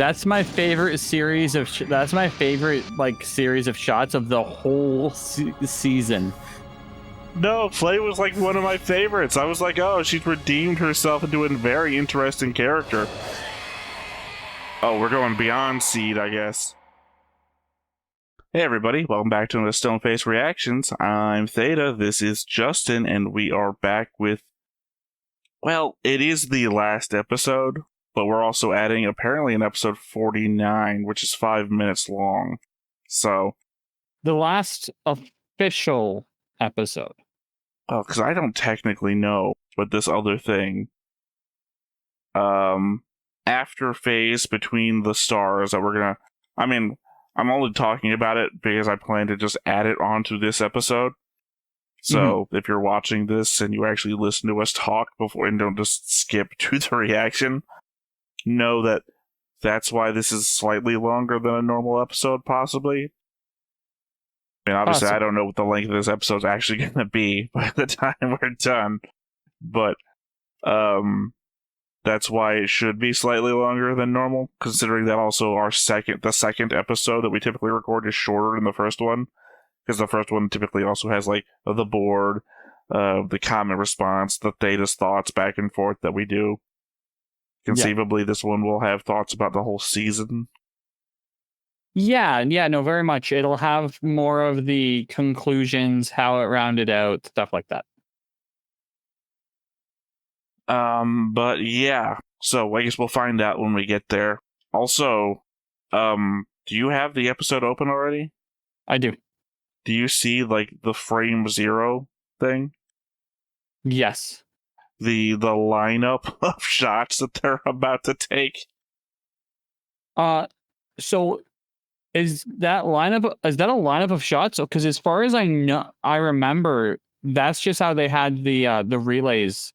That's my favorite series of. That's my favorite series of shots of the whole season. No, Flay was like one of my favorites. I was like, oh, she's redeemed herself into a very interesting character. Oh, we're going beyond Seed, I guess. Hey everybody, welcome back to the Stoneface Reactions. I'm Theta, this is Justin, and we are back with... Well, it is the last episode, but we're also adding apparently an episode 49, which is 5 minutes long. So... The last official episode. Oh, because I don't technically know, but this other thing... After phase between the stars that we're gonna... I mean... I'm only talking about it because I plan to just add it onto this episode. So if you're watching this and you actually listen to us talk before and don't just skip to the reaction, know that that's why this is slightly longer than a normal episode, possibly. I mean, obviously, I don't know what the length of this episode is actually going to be by the time we're done. But, that's why it should be slightly longer than normal, considering that also the second episode that we typically record is shorter than the first one, because the first one typically also has, like, the board, the comment response, the Theta's thoughts back and forth that we do. Conceivably, This one will have thoughts about the whole season. Yeah, no, very much. It'll have more of the conclusions, how it rounded out, stuff like that. But yeah, so I guess we'll find out when we get there. Also, do you have the episode open already? I do. Do you see, like, the frame 0 thing? Yes. The lineup of shots that they're about to take? So is that a lineup of shots? Because as far as I remember, that's just how they had the relays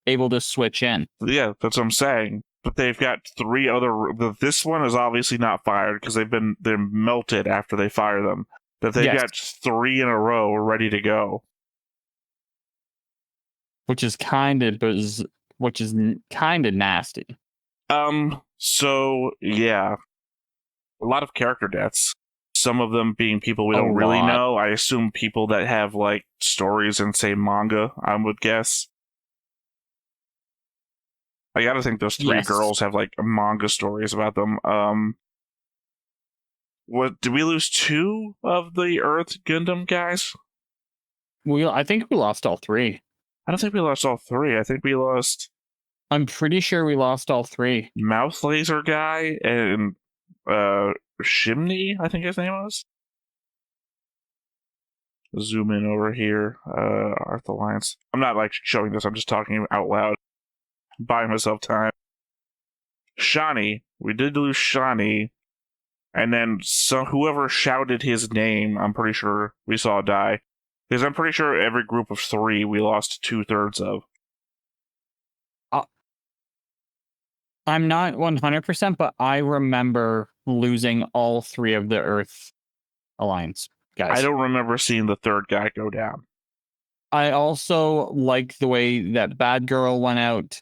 able to switch in. Yeah, that's what I'm saying. But they've got 3 other... This one is obviously not fired because they're melted after they fire them. But they've got 3 in a row ready to go. Which is kind of nasty. So yeah. A lot of character deaths. Some of them being people we don't really know. I assume people that have, like, stories in, say, manga, I would guess. I gotta think those 3 girls have, like, manga stories about them. Did we lose 2 of the Earth Gundam guys? I think we lost all 3. I don't think we lost all 3. I think we lost... I'm pretty sure we lost all 3. Mouth Laser guy and, Shimney, I think his name was? Zoom in over here. Earth Alliance. I'm not, like, showing this, I'm just talking out loud. Buying myself time. Shani. We did lose Shani. And then whoever shouted his name, I'm pretty sure we saw die. Because I'm pretty sure every group of 3 we lost 2/3 of. I'm not 100%, but I remember losing all 3 of the Earth Alliance guys. I don't remember seeing the 3rd guy go down. I also like the way that Bad Girl went out.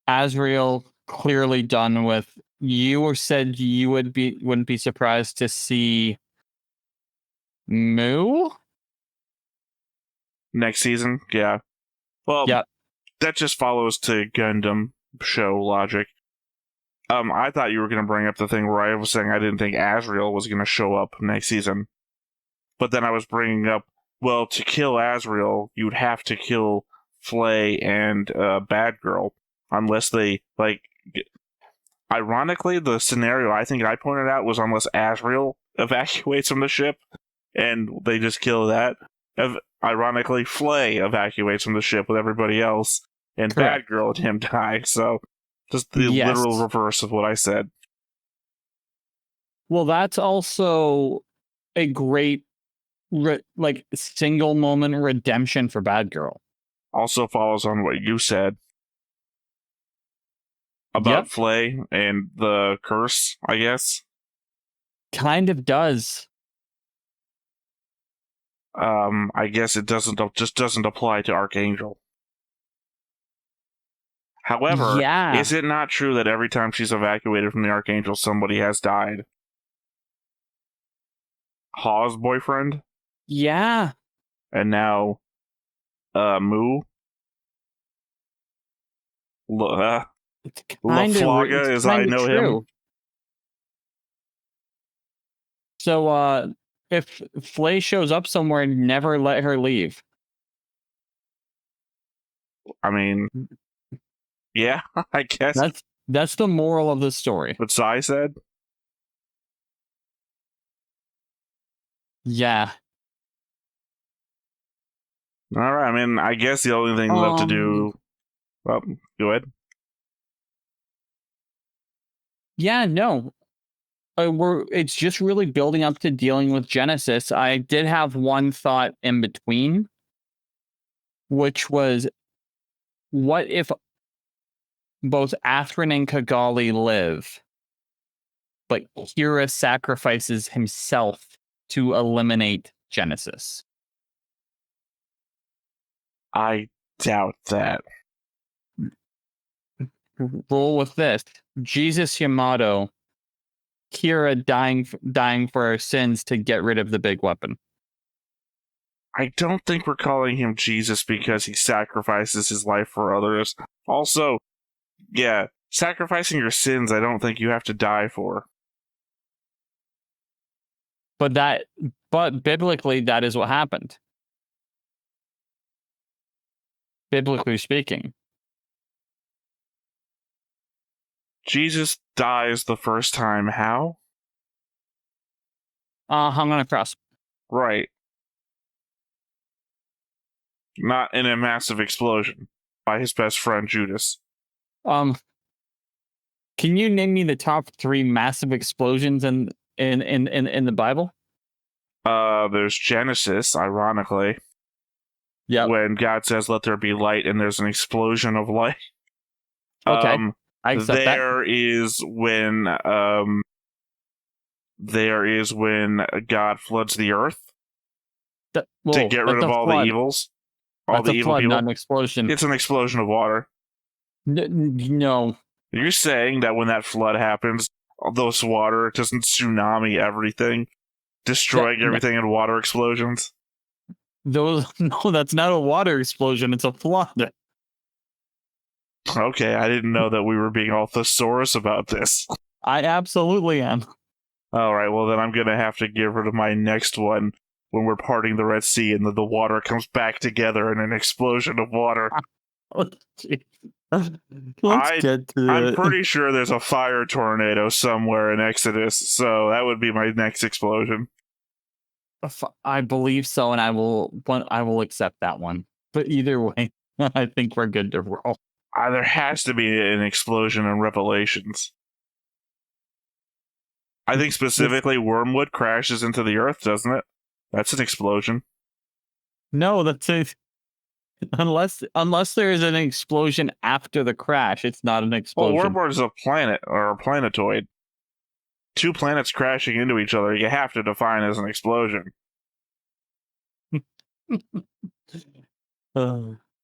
Azrael clearly done with. You said you wouldn't be surprised to see Moo next season. Yeah. Well, that just follows to Gundam show logic. I thought you were going to bring up the thing where I was saying I didn't think Azrael was going to show up next season. But then I was bringing up, well, to kill Azrael, you'd have to kill Flay and Bad Girl. Unless they, like... Ironically, the scenario I think I pointed out was unless Azrael evacuates from the ship, and they just kill that. Ironically, Flay evacuates from the ship with everybody else, and Bad Girl and him die. So, just the literal reverse of what I said. Well, that's also a great, single moment redemption for Bad Girl. Also follows on what you said. About Flay and the curse, I guess. Kind of does. I guess it just doesn't apply to Archangel. However, Yeah. is it not true that every time she's evacuated from the Archangel, somebody has died? Haw's boyfriend? Yeah. And now, Moo? It's kind of LaFlaga, as I know him. So, if Flay shows up somewhere, never let her leave. I mean, yeah, I guess. That's the moral of the story. What Sai said? Yeah. All right. I mean, I guess the only thing left to do. Well, go ahead. Yeah, no. It's just really building up to dealing with Genesis. I did have one thought in between, which was, what if both Athrin and Kigali live, but Kira sacrifices himself to eliminate Genesis? I doubt that. Roll with this. Jesus Yamato, Kira dying for our sins to get rid of the big weapon. I don't think we're calling him Jesus because he sacrifices his life for others. Also, yeah, sacrificing your sins, I don't think you have to die for. But biblically, that is what happened. Biblically speaking. Jesus dies the first time. How? Hung on a cross. Right. Not in a massive explosion by his best friend Judas. Can you name me the top 3 massive explosions in the Bible? There's Genesis, ironically. Yeah. When God says, "Let there be light," and there's an explosion of light. Okay. I accept that. There is when God floods the earth to get rid of all the evils. All the evil people. Not an explosion. It's an explosion of water. No. You're saying that when that flood happens, all those water doesn't tsunami everything, destroying everything in water explosions? No, that's not a water explosion. It's a flood. Okay, I didn't know that we were being all thesaurus about this. I absolutely am. All right, well then I'm going to have to get rid of my next one when we're parting the Red Sea and the water comes back together in an explosion of water. Let's get to it. I'm pretty sure there's a fire tornado somewhere in Exodus, so that would be my next explosion. I believe so, and I will accept that one. But either way, I think we're good to roll. There has to be an explosion in Revelations. I think specifically Wormwood crashes into the earth, doesn't it? That's an explosion. No, that's it. Unless there is an explosion after the crash, it's not an explosion. Well, Wormwood is a planet or a planetoid. 2 planets crashing into each other, you have to define as an explosion.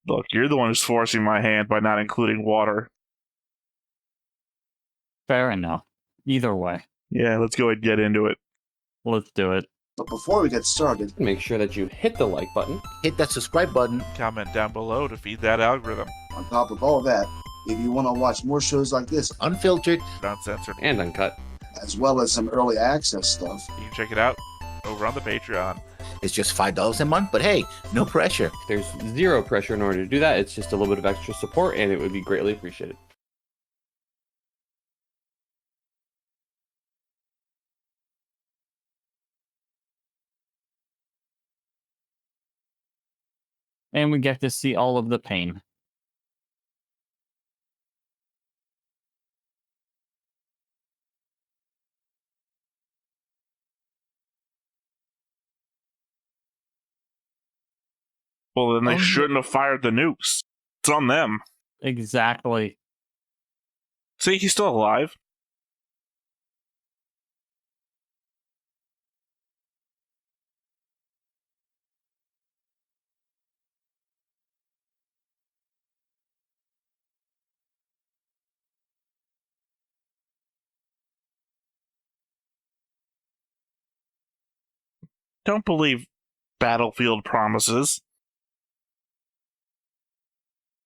Look, you're the one who's forcing my hand by not including water. Fair enough. Either way. Yeah, let's go ahead and get into it. Let's do it. But before we get started, make sure that you hit the like button, hit that subscribe button, comment down below to feed that algorithm. On top of all that, if you want to watch more shows like this, unfiltered, uncensored, and uncut, as well as some early access stuff, you can check it out over on the Patreon. It's just $5 a month, but hey, no pressure. There's zero pressure in order to do that. It's just a little bit of extra support, and it would be greatly appreciated. And we get to see all of the pain. Well, then they shouldn't have fired the nukes. It's on them. Exactly. See, he's still alive. Don't believe Battlefield promises.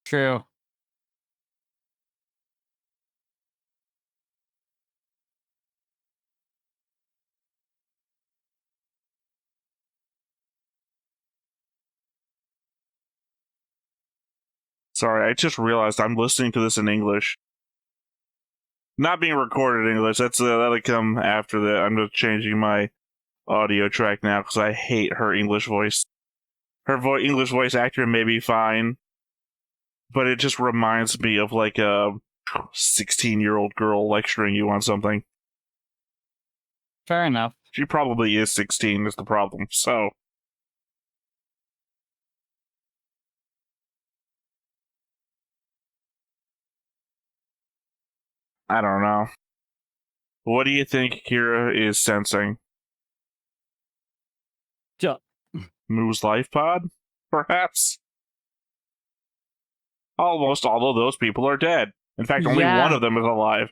True. Sorry, I just realized I'm listening to this in English. Not being recorded in English. That'll come after that. I'm just changing my audio track now because I hate her English voice. Her English voice actor may be fine, but it just reminds me of like a 16-year-old girl lecturing you on something. Fair enough. She probably is 16 is the problem, so... I don't know. What do you think Kira is sensing? Moo's life pod? Perhaps? Almost all of those people are dead. In fact, only one of them is alive.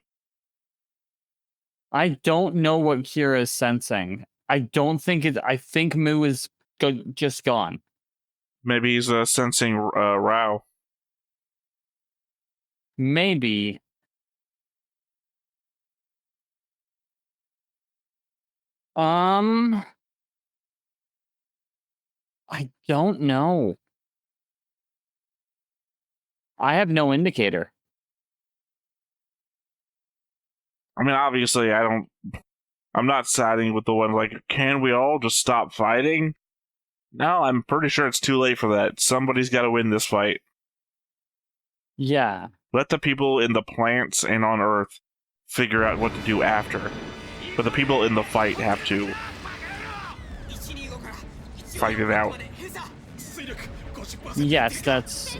I don't know what Kira is sensing. I think Moo is just gone. Maybe he's sensing Rao. Maybe. I don't know. I have no indicator. I mean, obviously, I'm not siding with the one like, can we all just stop fighting? No, I'm pretty sure it's too late for that. Somebody's got to win this fight. Yeah. Let the people in the plants and on Earth figure out what to do after. But the people in the fight have to fight it out. Yes, that's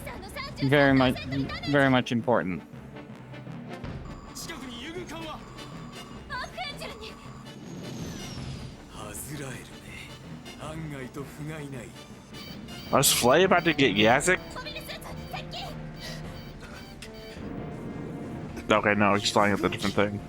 very much important. Was Flay about to get Yazik? Okay, no, he's flying at the different thing.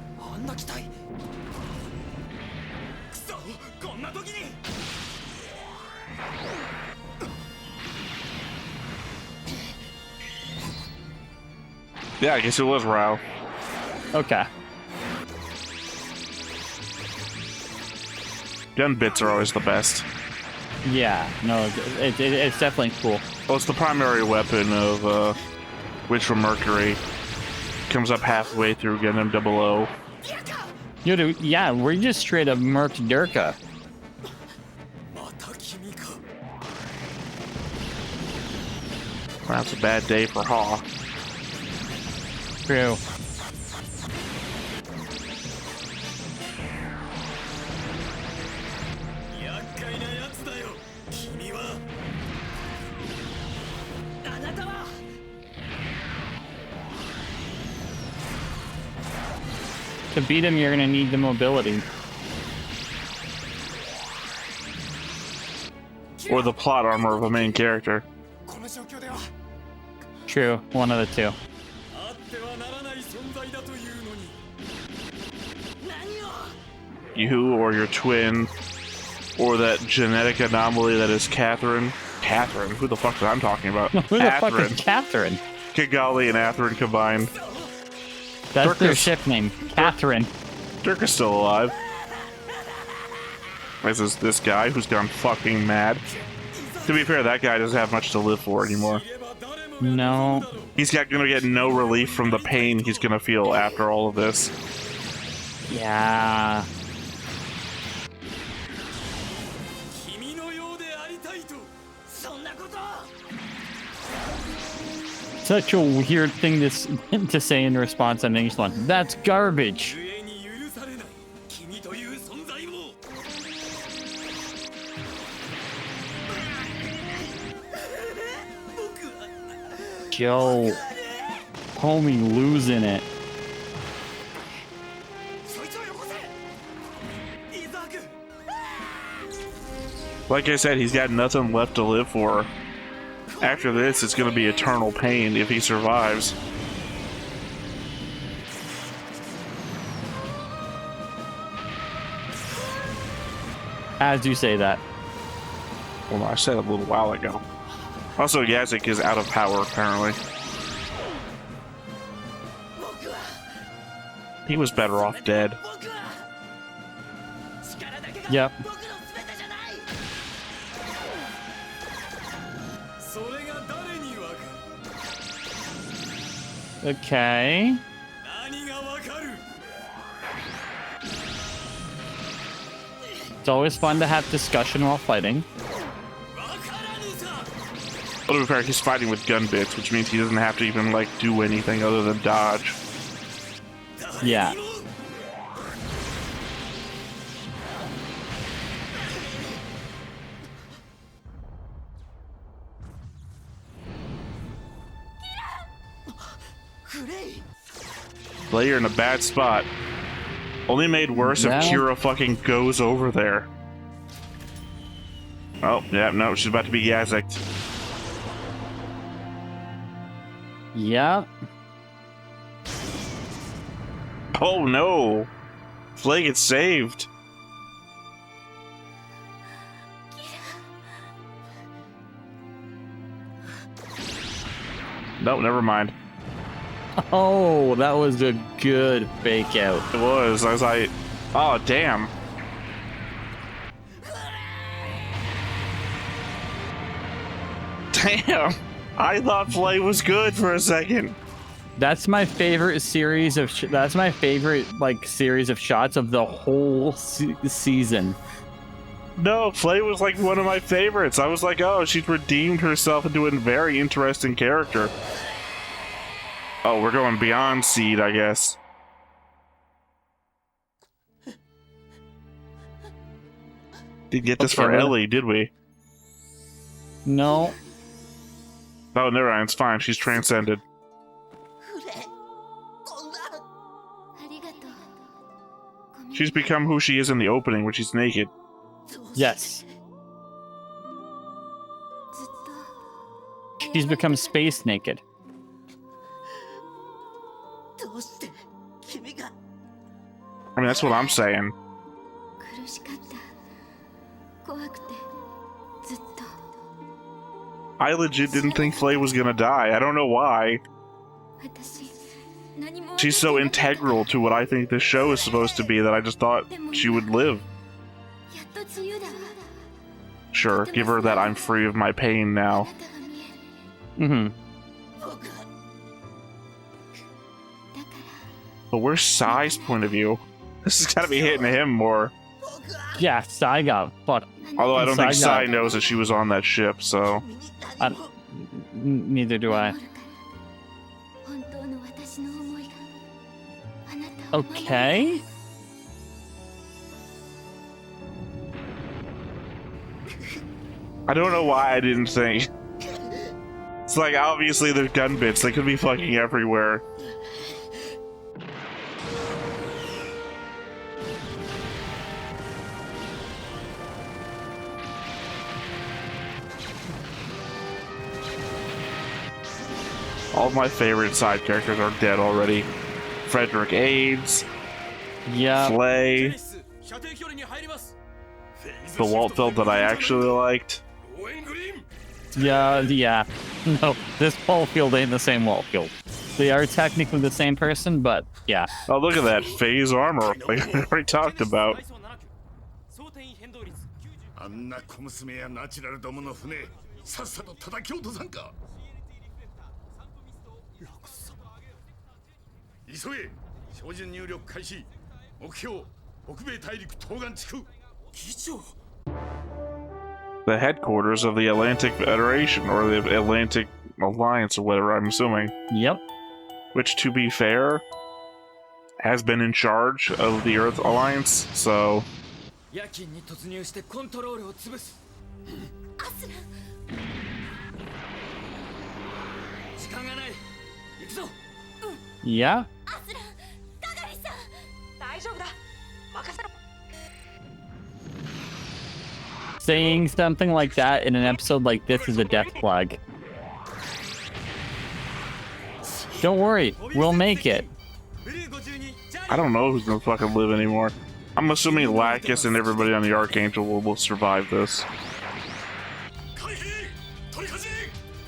Yeah, I guess it was Rao. Okay. Gun bits are always the best. Yeah, no, it's definitely cool. Well, it's the primary weapon of Witch from Mercury. Comes up halfway through Gundam 00. Dude, yeah, we're just straight up murked Durka. That's a bad day for Haw. True. To beat him, you're gonna need the mobility. Or the plot armor of a main character. True, one of the two. You or your twin, or that genetic anomaly that is Catherine. Catherine? Who the fuck is I'm talking about? Who the fuck is Catherine? Kigali and Athrun combined. That's their ship name, Catherine. Dirk is still alive. This is this guy who's gone fucking mad. To be fair, that guy doesn't have much to live for anymore. No. He's gonna get no relief from the pain he's gonna feel after all of this. Yeah. Such a weird thing to say in response on English one. That's garbage. Yo, homie losing it. Like I said, he's got nothing left to live for. After this, it's going to be eternal pain if he survives. As you say that. Well, I said a little while ago. Also, Yazik is out of power, apparently. He was better off dead. Yep. Okay. It's always fun to have discussion while fighting. Well, to be fair, he's fighting with gun bits, which means he doesn't have to even, like, do anything other than dodge. Yeah. Play, you're in a bad spot. Only made worse if Kira fucking goes over there. Oh, yeah, no, she's about to be Yazicked. Yeah. Oh no! Flay gets saved. No, never mind. Oh, that was a good fake out. It was. I was like, oh, damn. Damn. I thought Flay was good for a second. That's my favorite series of. That's my favorite series of shots of the whole season. No, Flay was like one of my favorites. I was like, oh, she's redeemed herself into a very interesting character. Oh, we're going beyond Seed, I guess. Didn't get this for Ellie, did we? No. Oh, never mind. It's fine. She's transcended. She's become who she is in the opening, when she's naked. Yes. She's become space naked. I mean, that's what I'm saying. I legit didn't think Flay was gonna die. I don't know why. She's so integral to what I think this show is supposed to be that I just thought she would live. Sure, give her that I'm free of my pain now. Mm-hmm. But where's Sai's point of view? This has got to be hitting him more. Yeah, Sai got fucked. Although I don't think Sai knows that she was on that ship, so... Neither do I. Okay. I don't know why I didn't think. It's like, obviously there's gun bits. They could be fucking everywhere. All of my favorite side characters are dead already. Frederick AIDS. Yeah. Flay. The Waltfeld that I actually liked. Yeah. No, this Waltfield ain't the same Waltfield. They are technically the same person, but yeah. Oh, look at that phase armor. Like we already talked about. The headquarters of the Atlantic Federation, or the Atlantic Alliance, or whatever, I'm assuming. Yep. Which, to be fair, has been in charge of the Earth Alliance, so... Yeah. Saying something like that in an episode like this is a death flag. Don't worry, we'll make it. I don't know who's gonna fucking live anymore. I'm assuming Lacus and everybody on the Archangel will survive this.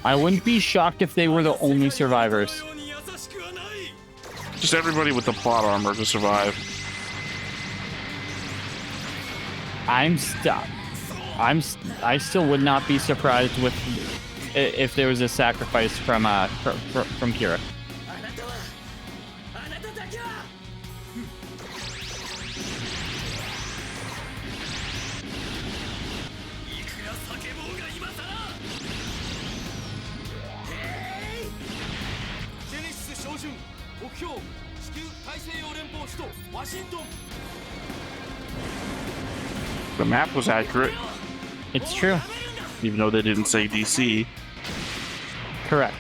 I wouldn't be shocked if they were the only survivors. Just everybody with the plot armor to survive. I still would not be surprised with if there was a sacrifice from Kira. The map was accurate, It's true. even though they didn't say DC. Correct.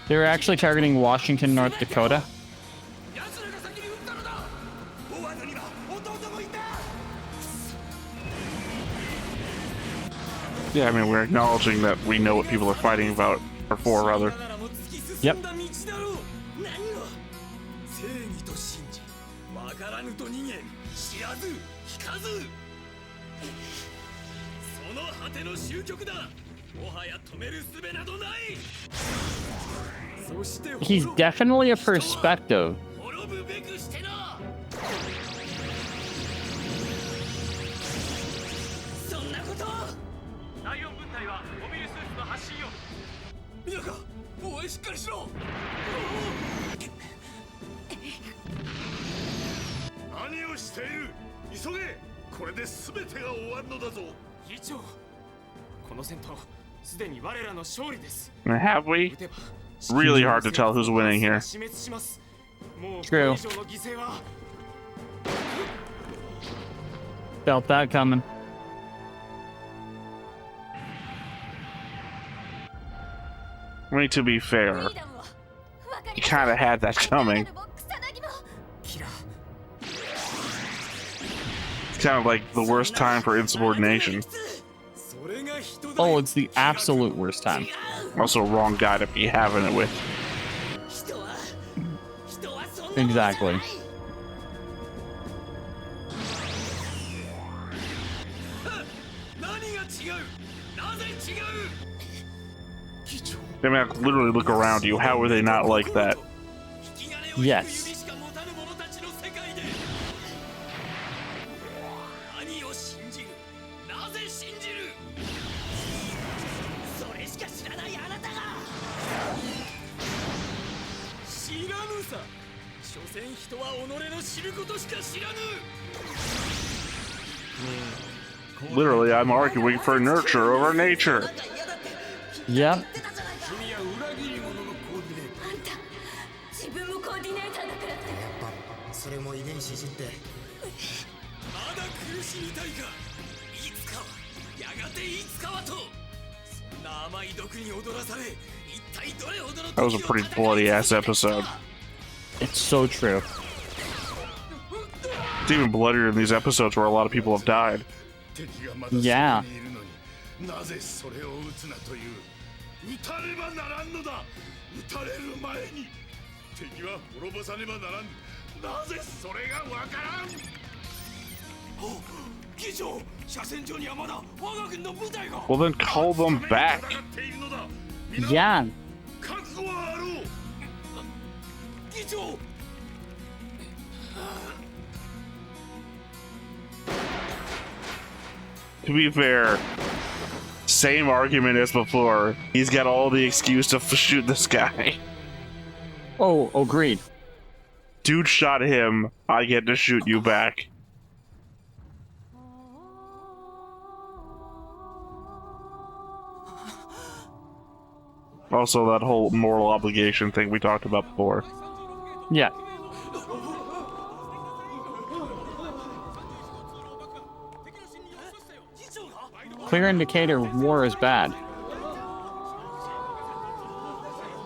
They were actually targeting Washington, North Dakota. Yeah, I mean, we're acknowledging that we know what people are fighting about, or for, rather. Yep. He's definitely a perspective. And have we? Really hard to tell who's winning here. True. Felt that coming. I mean, to be fair, you kind of had that coming. It's kind of like the worst time for insubordination. Oh, it's the absolute worst time. Also, wrong guy to be having it with. Exactly. I mean, literally look around you. How are they not like that? Yes. Literally, I'm arguing for nurture over nature. Yep. That was a pretty bloody ass episode. It's so true. It's even bloodier in these episodes where a lot of people have died. Yeah. Well, then call them back. Yeah. To be fair, same argument as before. He's got all the excuse to shoot this guy. Oh, agreed. Dude shot him. I get to shoot you back. Also, that whole moral obligation thing we talked about before. Yeah. Clear indicator war is bad.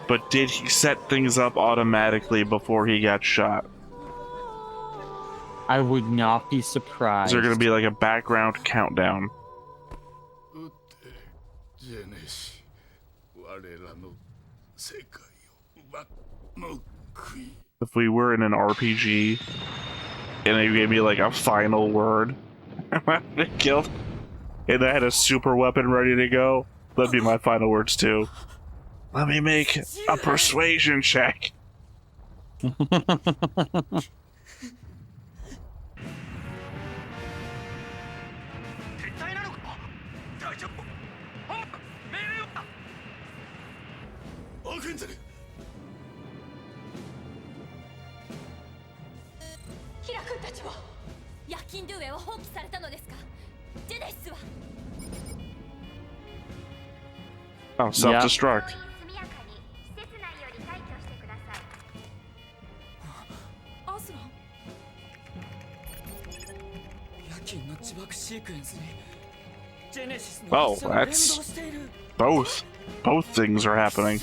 But did he set things up automatically before he got shot? I would not be surprised. Is there going to be like a background countdown? If we were in an RPG and you gave me like a final word, am I killed? and I had a super weapon ready to go, that'd be my final words too. Let me make a persuasion check. Oh, self-destruct. Oh, that's both. Both things are happening.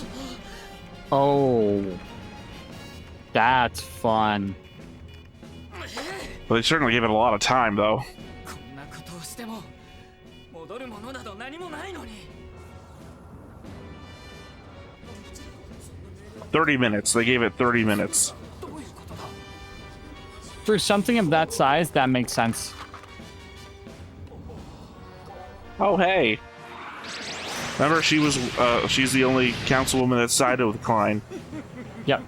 Oh, that's fun. Well, they certainly gave it a lot of time, though. 30 minutes. They gave it 30 minutes. For something of that size, that makes sense. Oh, hey. Remember, she's the only councilwoman that sided with Klein. Yep.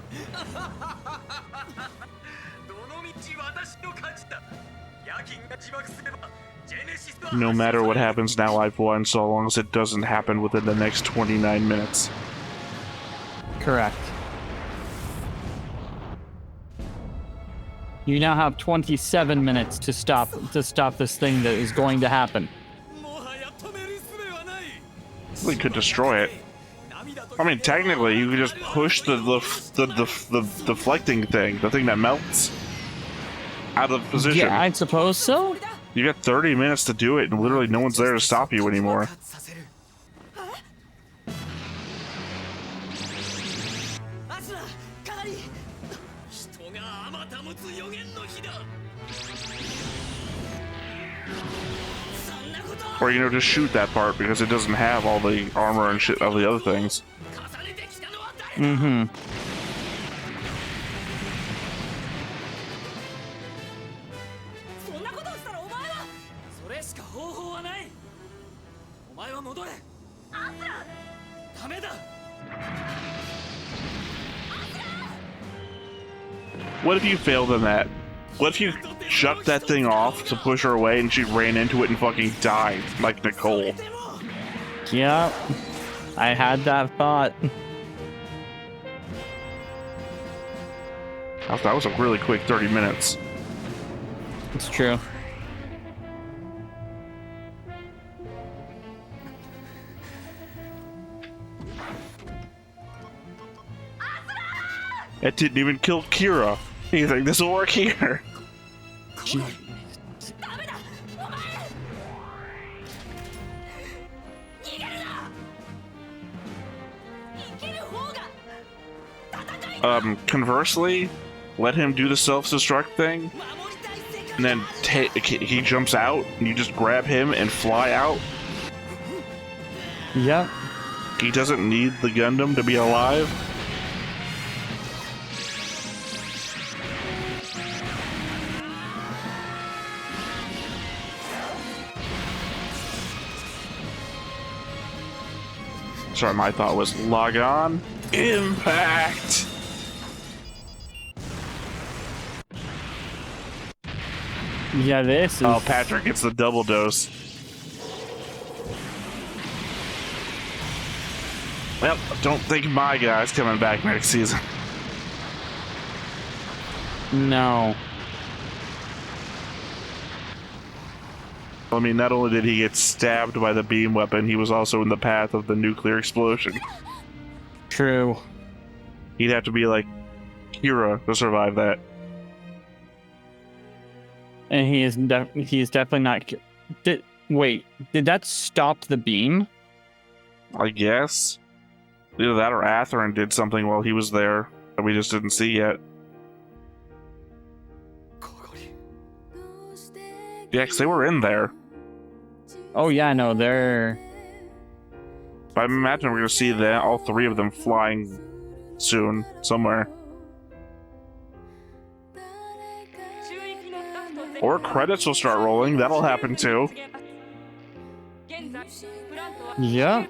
No matter what happens now, I've won, so long as it doesn't happen within the next 29 minutes. Correct. You now have 27 minutes to stop this thing that is going to happen. We could destroy it. I mean, technically, you could just push the deflecting thing, the thing that melts, out of position. Yeah, I suppose so. You got 30 minutes to do it, and literally no one's there to stop you anymore. Or, you know, just shoot that part because it doesn't have all the armor and shit of the other things. Mm-hmm. What if you failed in that? What if you shut that thing off to push her away and she ran into it and fucking died, like Nicole? Yeah, I had that thought. That was a really quick 30 minutes. It's true. It didn't even kill Kira. You think this will work here? Conversely, let him do the self-destruct thing, and then he jumps out, and you just grab him and fly out. Yep. He doesn't need the Gundam to be alive. Sorry, my thought was log on. Impact! Yeah, this is... Oh, Patrick gets the double dose. Well, don't think my guy's coming back next season. No. I mean, not only did he get stabbed by the beam weapon, he was also in the path of the nuclear explosion. True. He'd have to be like Kira to survive that. And he is definitely not... Wait, did that stop the beam? I guess. Either that or Atherin did something while he was there that we just didn't see yet. Yeah, because they were in there. Oh yeah, no, they're... I imagine we're going to see all three of them flying soon, somewhere. Or credits will start rolling, that'll happen too. Yeah.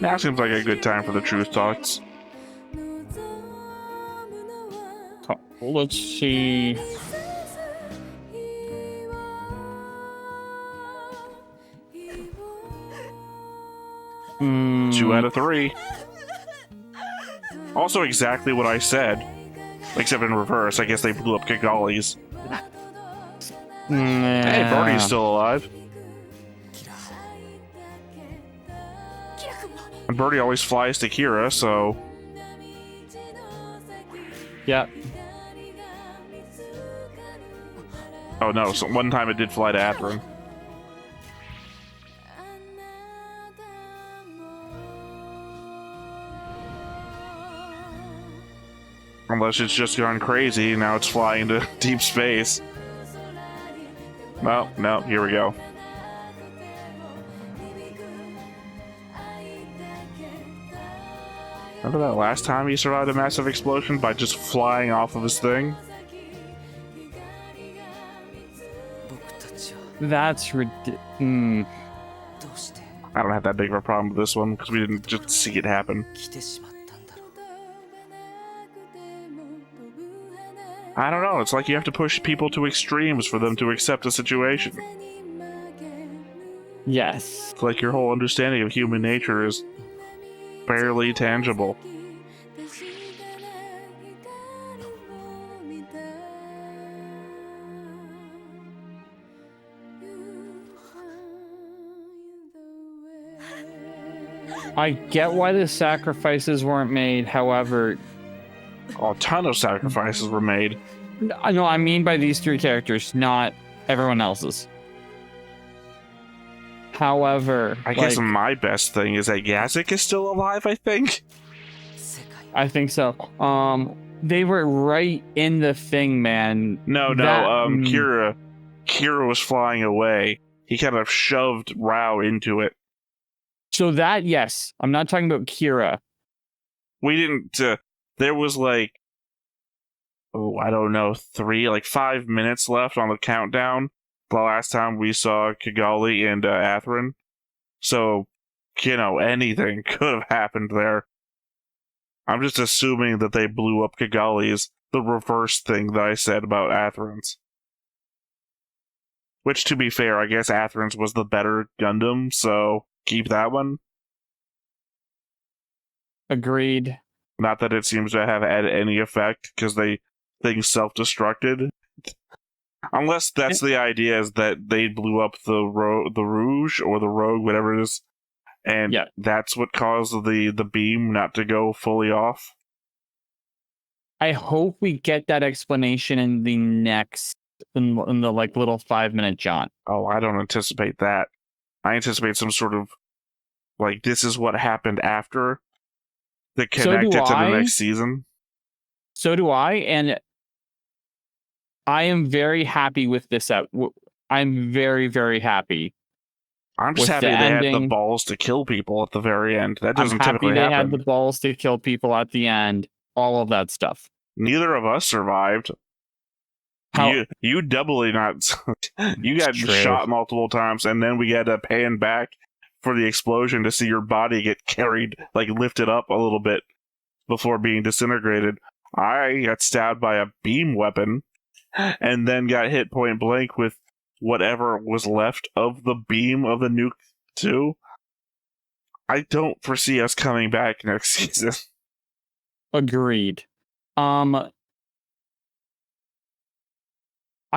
Now seems like a good time for the truth talks. Let's see. Mm. 2 out of 3. Also exactly what I said. Except in reverse. I guess they blew up Kigali's. Hey, Birdie's still alive. And Birdie always flies to Kira, so... Yep. Oh no, so one time it did fly to Athrun. Unless it's just gone crazy, now it's flying to deep space. Well, no, here we go. Remember that last time he survived a massive explosion by just flying off of his thing? That's ridiculous. I don't have that big of a problem with this one, because we didn't just see it happen. I don't know, it's like you have to push people to extremes for them to accept a situation. Yes. It's like your whole understanding of human nature is barely tangible. I get why the sacrifices weren't made, however... A ton of sacrifices were made. No, I mean by these 3 characters, not everyone else's. However... I guess my best thing is that Yazik is still alive, I think? I think so. They were right in the thing, man. No, Kira was flying away. He kind of shoved Rao into it. So that, yes. I'm not talking about Kira. We didn't... there was like... Oh, I don't know, 5 minutes left on the countdown. The last time we saw Kigali and Athrun. So, anything could have happened there. I'm just assuming that they blew up Kigali's, the reverse thing that I said about Athrun's. Which, to be fair, I guess Athrun's was the better Gundam, so keep that one. Agreed. Not that it seems to have had any effect, because things self-destructed. Unless that's the idea, is that they blew up the Rouge, or the Rogue, whatever it is, and that's what caused the beam not to go fully off. I hope we get that explanation in the next, in the little 5-minute jaunt. Oh, I don't anticipate that. I anticipate some sort of, this is what happened after that connected to the next season. So do I, and I am very happy with this. I'm very, very happy. I'm just happy they had the balls to kill people at the very end. That doesn't typically happen. They had the balls to kill people at the end. All of that stuff. Neither of us survived. You doubly not. You got shot multiple times, and then we had to pan back for the explosion to see your body get carried, lifted up a little bit before being disintegrated. I got stabbed by a beam weapon, and then got hit point blank with whatever was left of the beam of the nuke too. I don't foresee us coming back next season. Agreed. I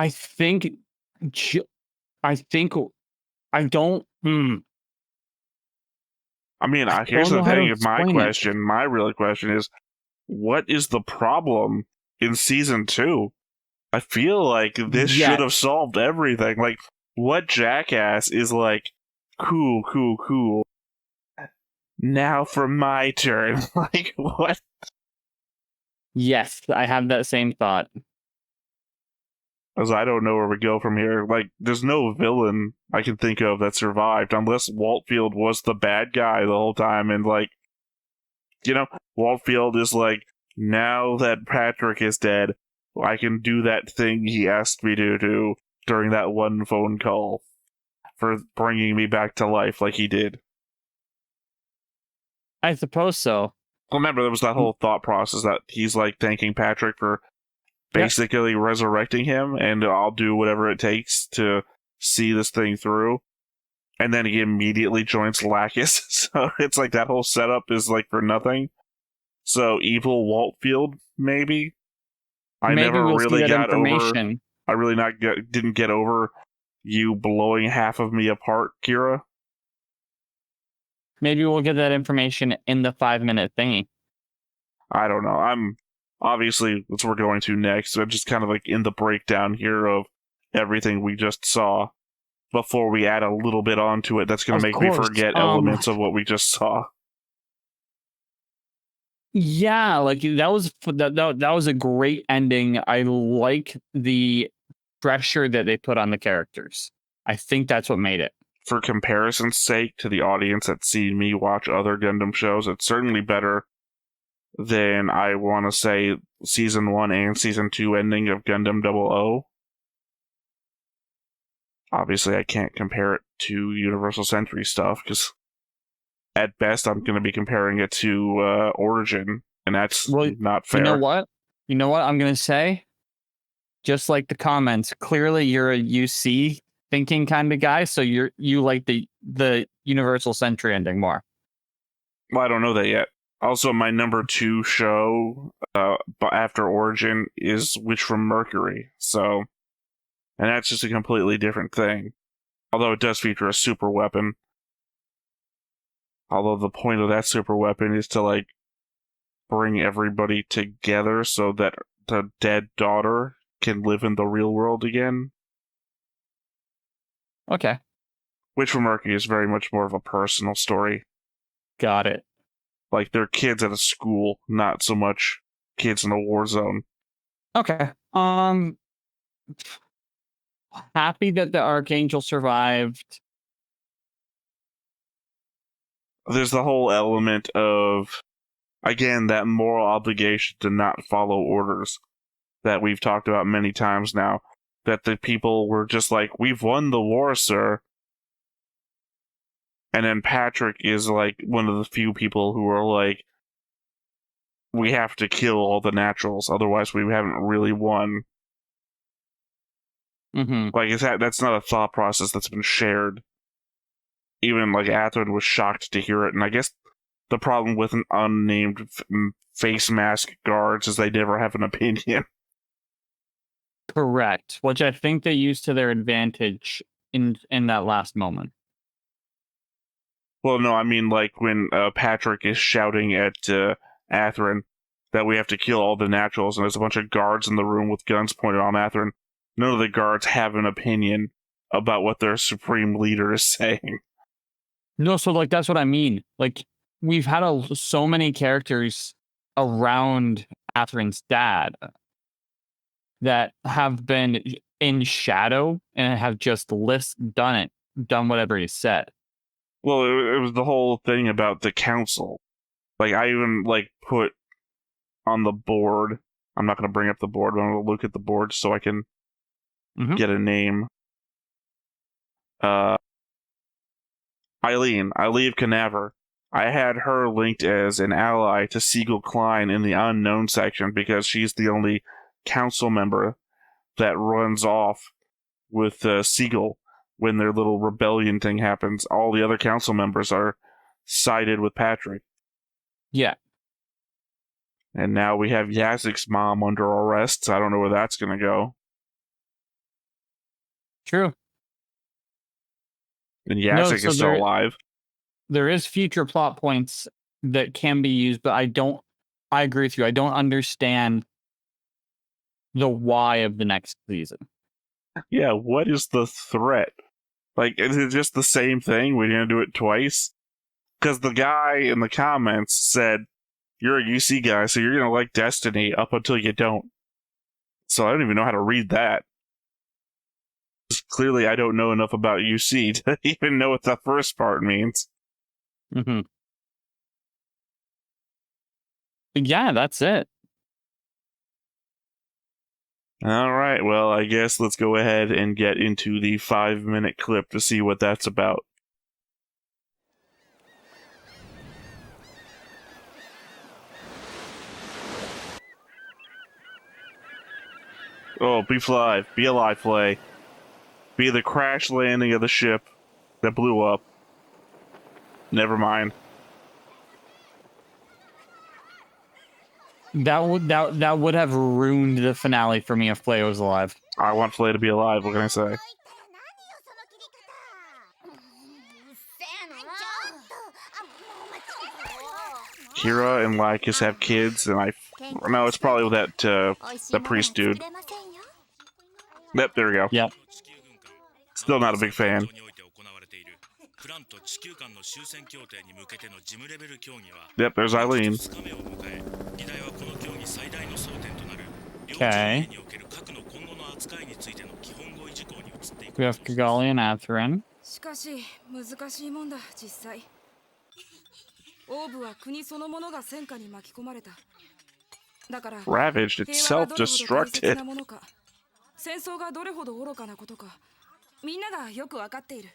think I don't. I mean, here's the thing. My real question is, what is the problem in season 2? I feel like this should have solved everything. What jackass is cool. Now for my turn. What? Yes, I have that same thought. Because I don't know where we go from here. There's no villain I can think of that survived, unless Waltfield was the bad guy the whole time, and Waltfield is like, now that Patrick is dead, I can do that thing he asked me to do during that one phone call for bringing me back to life like he did. I suppose so. Remember, there was that whole thought process that he's like thanking Patrick for basically resurrecting him, and I'll do whatever it takes to see this thing through. And then he immediately joins Lacus, so it's like that whole setup is like for nothing. So evil Waltfield, maybe. I Maybe never we'll really see that got over. information. I really didn't get over you blowing half of me apart, Kira. Maybe we'll get that information in the 5-minute thingy. I don't know. Obviously, that's what we're going to next. So I'm just kind of like in the breakdown here of everything we just saw before we add a little bit onto it. That's going to make me forget elements of what we just saw. Yeah, like that was a great ending. I like the pressure that they put on the characters. I think that's what made it. For comparison's sake to the audience that's seen me watch other Gundam shows, it's certainly better than, I want to say, Season 1 and Season 2 ending of Gundam 00. Obviously, I can't compare it to Universal Century stuff, because at best, I'm going to be comparing it to Origin, and that's not fair. You know what I'm going to say? Just like the comments, clearly you're a UC thinking kind of guy, so you like the Universal Century ending more. Well, I don't know that yet. Also, my number 2 show after Origin is Witch from Mercury, so... And that's just a completely different thing. Although it does feature a super weapon. Although the point of that super weapon is to, like, bring everybody together so that the dead daughter can live in the real world again. Okay. Witch from Mercury is very much more of a personal story. Got it. Like, they're kids at a school, not so much kids in a war zone. Okay. Happy that the Archangel survived. There's the whole element of, again, that moral obligation to not follow orders that we've talked about many times now. That the people were just like, we've won the war, sir. And then Patrick is like one of the few people who are like, we have to kill all the naturals, otherwise we haven't really won. Mm-hmm. Like, that's not a thought process that's been shared. Even, like, Athrun was shocked to hear it, and I guess the problem with an unnamed face mask guards is they never have an opinion. Correct, which I think they used to their advantage in that last moment. Well, no, I mean, like, when Patrick is shouting at Athrun that we have to kill all the naturals, and there's a bunch of guards in the room with guns pointed on Athrun, none of the guards have an opinion about what their supreme leader is saying. No, so, like, that's what I mean. Like, we've had so many characters around Athrun's dad that have been in shadow and have just done whatever he said. Well, it was the whole thing about the council. Like, I even, like, put on the board, I'm not going to bring up the board, but I'm going to look at the board so I can get a name. Eileen of Canaver. I had her linked as an ally to Siegel Klein in the unknown section because she's the only council member that runs off with Siegel when their little rebellion thing happens. All the other council members are sided with Patrick. Yeah. And now we have Yazik's mom under arrest, so I don't know where that's going to go. True. And Yazik is still alive. There is future plot points that can be used, but I agree with you. I don't understand the why of the next season. Yeah, what is the threat? Like, is it just the same thing? We're going to do it twice? Because the guy in the comments said, you're a UC guy, so you're going to like Destiny up until you don't. So I don't even know how to read that. Clearly, I don't know enough about UC to even know what the first part means. Mm-hmm. yeah, that's it. All right, well, I guess let's go ahead and get into the 5-minute clip to see what that's about. Oh, be alive, Flay. Be the crash landing of the ship that blew up. Never mind. That would have ruined the finale for me if Flay was alive. I want Flay to be alive, what can I say? Kira and Lycus have kids, and no, it's probably that, the priest dude. Yep, there we go. Yep. Still not a big fan. Yep, there's Eileen. Okay. We have Kigali and Atherin. Ravaged, it's self-destructed. 戦争がどれほど愚かなことかみんながよくわかっている。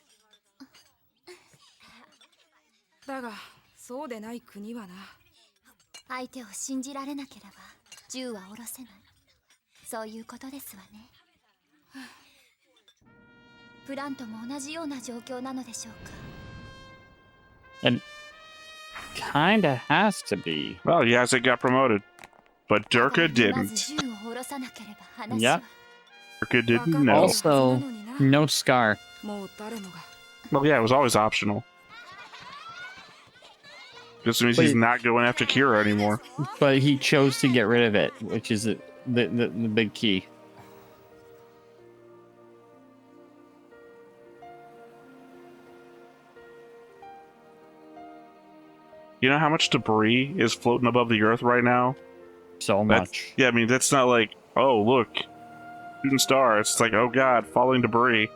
だがそうでない国はな。相手を信じられなければ銃は下ろせない。そういうことですわね。プラントも同じような状況なのでしょうか。It kinda has to be. Well, Yazid got promoted, but Durka didn't. Yep. Durka didn't know. Also, no Scar. Well, yeah, it was always optional. Just means he's not going after Kira anymore. But he chose to get rid of it, which is the big key. You know how much debris is floating above the Earth right now? So much. Yeah, I mean, that's not like, oh, look, shooting stars. It's like, oh god, falling debris.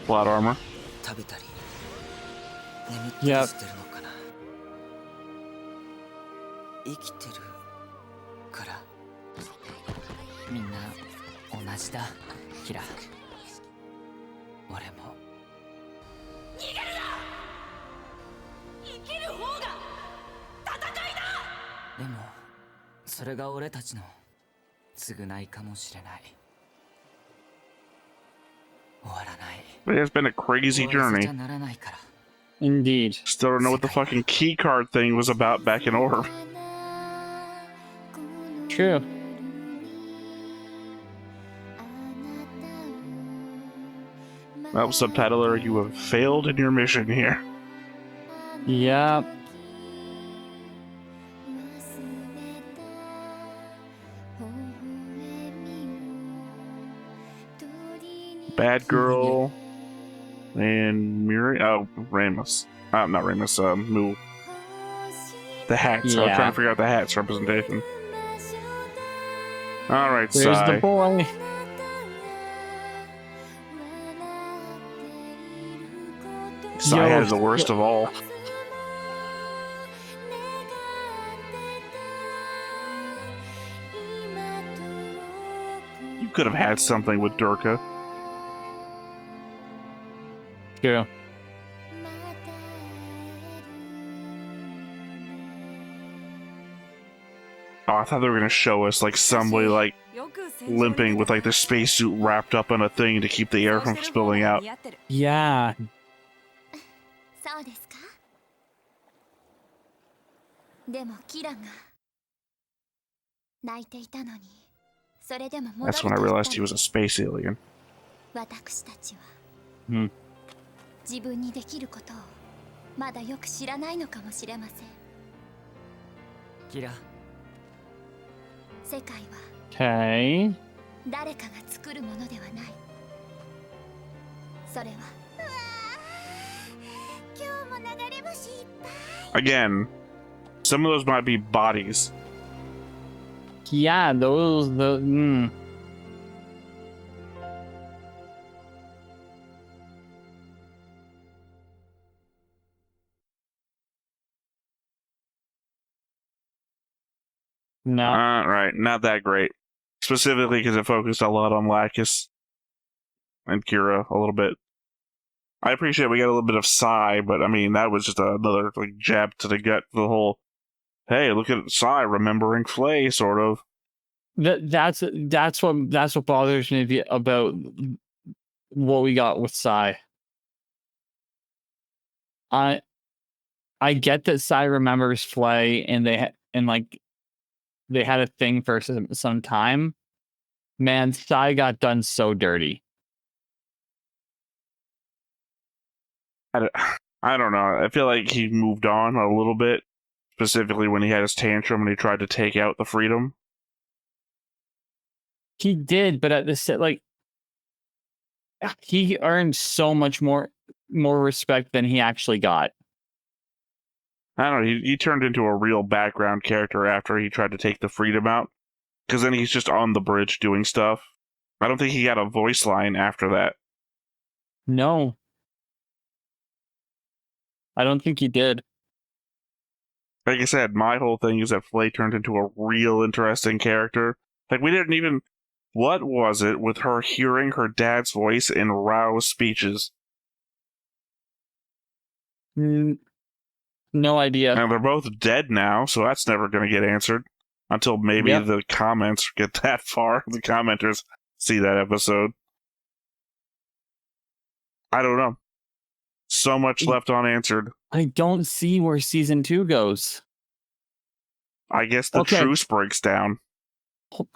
Plot armor. Yep. 生きてるからみんな同じだキラ俺も逃げるな生きる方が戦いだでもそれが俺たちの償いかもしれない終わらない It has been a crazy journey. Indeed. Still don't know what the fucking key card thing was about back in Orb. True. Well, subtitler, you have failed in your mission here. Yep. Bad Girl and Miri. Oh, Ramus. Not Ramus. Moo. The hats. Yeah. I was trying to figure out the hats representation. All right, There's Sai. the boy. Sai had the worst of all. You could have had something with Durka. True. Oh, I thought they were gonna show us like somebody like limping with like their spacesuit wrapped up in a thing to keep the air from spilling out. Yeah. そうですか。でもキラが泣いていたのに、それでも戻る That's when I realized he was a space alien. 私たちは Hmm. 自分にできることをまだよく知らないのかもしれません。キラ。世界は Okay. 誰かが作るものではない。それは Again, some of those might be bodies. Yeah, those. No. Right, not that great. Specifically because it focused a lot on Lacus and Kira a little bit. I appreciate we got a little bit of Sai, but I mean that was just another like jab to the gut. The whole, hey, look at Sai remembering Flay, sort of. That's what bothers me about what we got with Sai. I get that Sai remembers Flay, and they had a thing for some time. Man, Sai got done so dirty. I don't know. I feel like he moved on a little bit, specifically when he had his tantrum and he tried to take out the freedom. He did, but at the he earned so much more respect than he actually got. I don't know. He turned into a real background character after he tried to take the freedom out, because then he's just on the bridge doing stuff. I don't think he got a voice line after that. No. I don't think he did. Like I said, my whole thing is that Flay turned into a real interesting character. Like, we didn't even... What was it with her hearing her dad's voice in Rao's speeches? No idea. And they're both dead now, so that's never going to get answered. Until maybe the comments get that far. The commenters see that episode. I don't know. So much left unanswered. I don't see where season 2 goes. I guess the truce breaks down.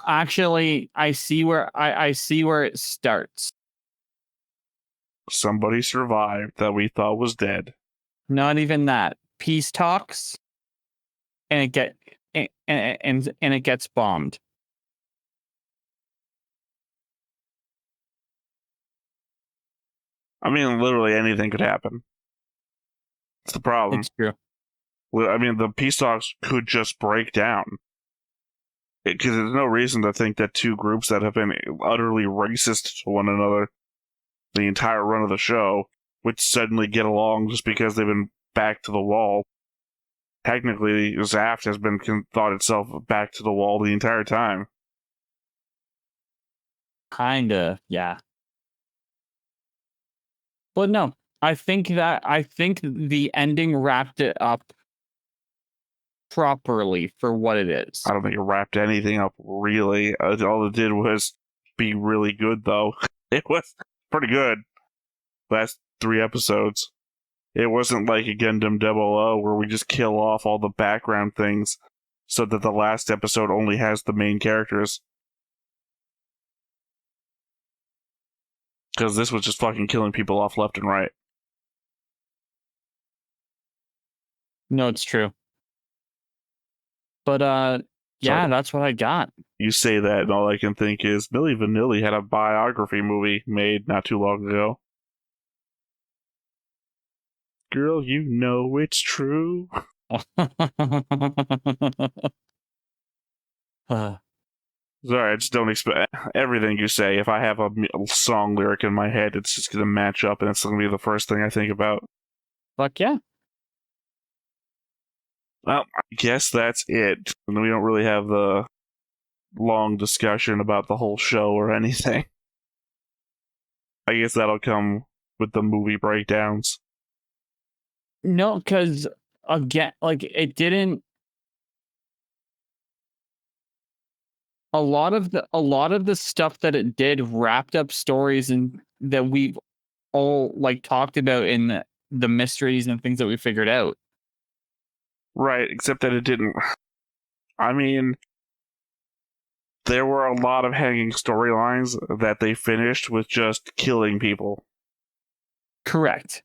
Actually, I see where it starts. Somebody survived that we thought was dead. Not even that. Peace talks, and it gets bombed. I mean, literally anything could happen. That's the problem. It's true. I mean, the peace talks could just break down. Because there's no reason to think that two groups that have been utterly racist to one another the entire run of the show would suddenly get along just because they've been back to the wall. Technically, Zaft has been thought itself back to the wall the entire time. Kinda, yeah. But no, I think the ending wrapped it up properly for what it is. I don't think it wrapped anything up, really. All it did was be really good, though. It was pretty good. Last 3 episodes. It wasn't like a Gundam 00 where we just kill off all the background things so that the last episode only has the main characters. Because this was just fucking killing people off left and right. No, it's true. But, yeah, that's what I got. You say that, and all I can think is Milli Vanilli had a biography movie made not too long ago. Girl, you know it's true. Sorry, I just don't expect everything you say. If I have a song lyric in my head, it's just going to match up, and it's going to be the first thing I think about. Fuck yeah. Well, I guess that's it. And we don't really have the long discussion about the whole show or anything. I guess that'll come with the movie breakdowns. No, because, again, like, it didn't... A lot of the stuff that it did wrapped up stories and that we've all like talked about in the mysteries and things that we figured out. Right, except that it didn't. I mean, there were a lot of hanging storylines that they finished with just killing people. Correct.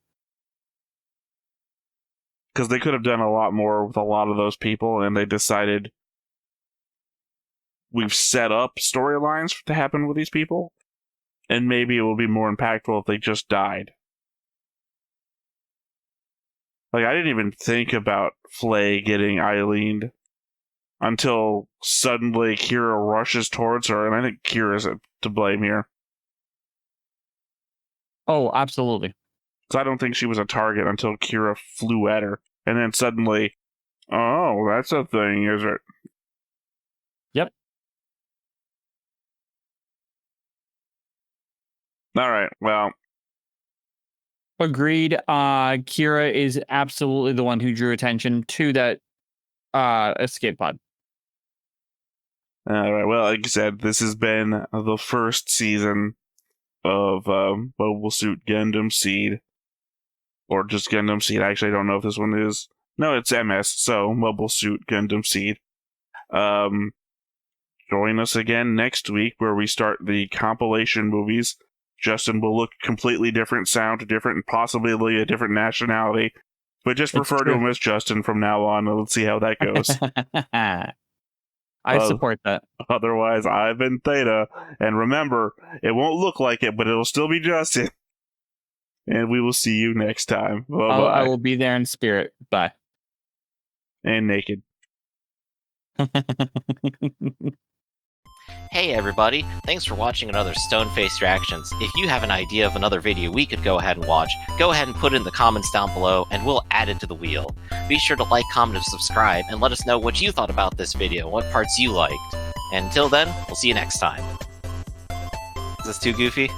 Because they could have done a lot more with a lot of those people, and they decided we've set up storylines to happen with these people, and maybe it will be more impactful if they just died. Like, I didn't even think about Flay getting Eileen'd. until suddenly Kira rushes towards her, and I think Kira's to blame here. Oh, absolutely. So I don't think she was a target until Kira flew at her, and then suddenly, oh, that's a thing, is it? Yep. All right, well. Agreed. Kira is absolutely the one who drew attention to that escape pod. All right, well, like I said, this has been the first season of Mobile Suit Gundam Seed. Or just Gundam Seed. Actually, I don't know if this one is. No, it's MS, so Mobile Suit Gundam Seed. Join us again next week where we start the compilation movies. Justin will look completely different, sound different, and possibly a different nationality. But just refer to him as Justin from now on, and let's see how that goes. I support that. Otherwise, I've been Theta. And remember, it won't look like it, but it'll still be Justin. And we will see you next time. Bye-bye. I will be there in spirit. Bye. And naked. Hey everybody, thanks for watching another Stone-Faced Reactions. If you have an idea of another video we could go ahead and watch, go ahead and put it in the comments down below and we'll add it to the wheel. Be sure to like, comment, and subscribe and let us know what you thought about this video and what parts you liked. And until then, we'll see you next time. Is this too goofy?